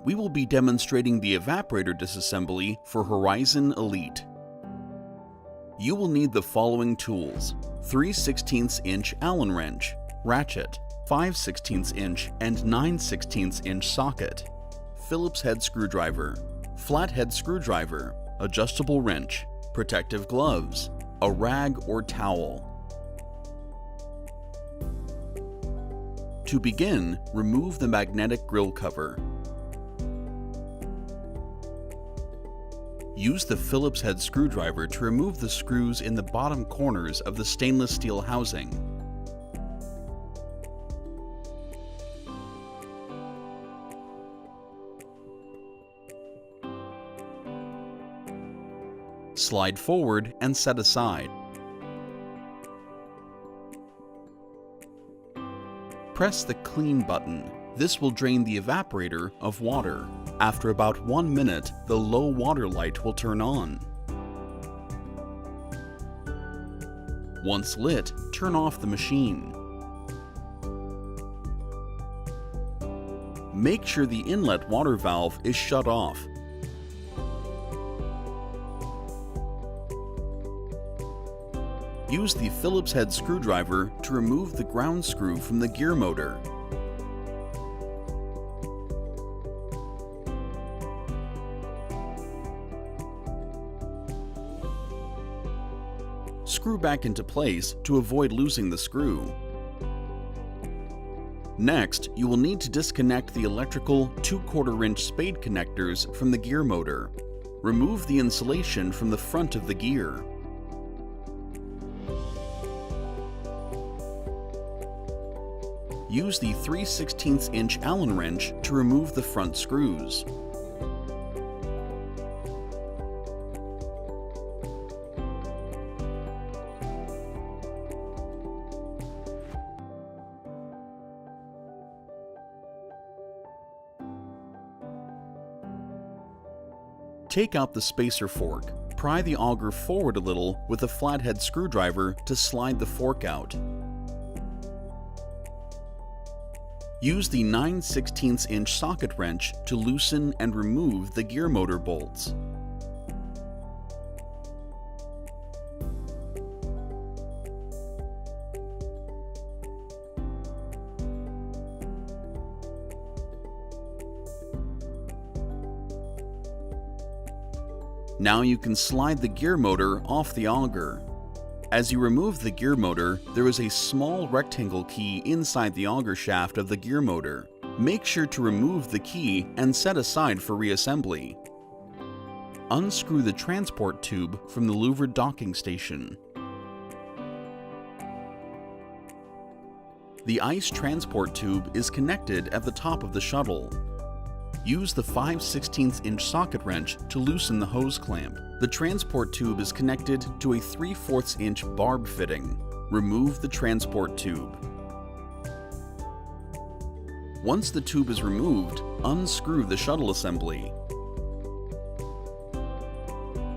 We will be demonstrating the evaporator disassembly for Horizon Elite. You will need the following tools: 3/16" Allen wrench, ratchet, 5/16" and 9/16" socket, Phillips head screwdriver, flathead screwdriver, adjustable wrench, protective gloves, a rag or towel. To begin, remove the magnetic grill cover. Use the Phillips head screwdriver to remove the screws in the bottom corners of the stainless steel housing. Slide forward and set aside. Press the Clean button. This will drain the evaporator of water. After about 1 minute, the low water light will turn on. Once lit, turn off the machine. Make sure the inlet water valve is shut off. Use the Phillips head screwdriver to remove the ground screw from the gear motor. Screw back into place to avoid losing the screw. Next, you will need to disconnect the electrical 2/4" spade connectors from the gear motor. Remove the insulation from the front of the gear. Use the 3/16" Allen wrench to remove the front screws. Take out the spacer fork. Pry the auger forward a little with a flathead screwdriver to slide the fork out. Use the 9/16" socket wrench to loosen and remove the gear motor bolts. Now you can slide the gear motor off the auger. As you remove the gear motor, there is a small rectangle key inside the auger shaft of the gear motor. Make sure to remove the key and set aside for reassembly. Unscrew the transport tube from the louvered docking station. The ice transport tube is connected at the top of the shuttle. Use the 5/16" socket wrench to loosen the hose clamp. The transport tube is connected to a 3/4" barb fitting. Remove the transport tube. Once the tube is removed, unscrew the shuttle assembly.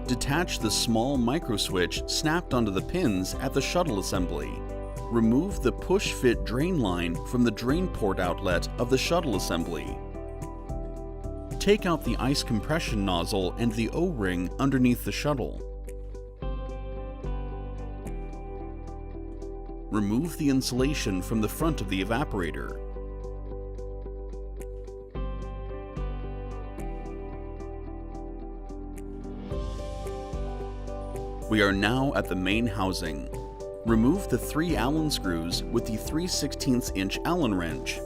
Detach the small micro switch snapped onto the pins at the shuttle assembly. Remove the push-fit drain line from the drain port outlet of the shuttle assembly. Take out the ice compression nozzle and the O-ring underneath the shuttle. Remove the insulation from the front of the evaporator. We are now at the main housing. Remove the 3 Allen screws with the 3/16" Allen wrench.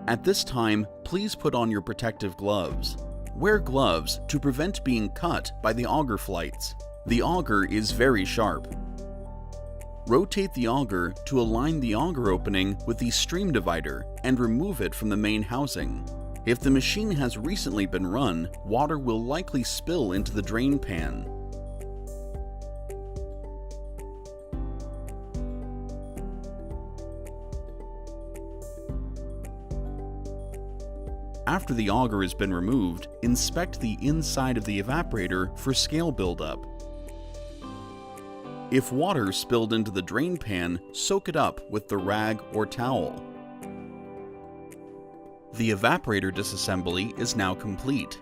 At this time, please put on your protective gloves. Wear gloves to prevent being cut by the auger flights. The auger is very sharp. Rotate the auger to align the auger opening with the stream divider and remove it from the main housing. If the machine has recently been run, water will likely spill into the drain pan. After the auger has been removed, inspect the inside of the evaporator for scale buildup. If water spilled into the drain pan, soak it up with the rag or towel. The evaporator disassembly is now complete.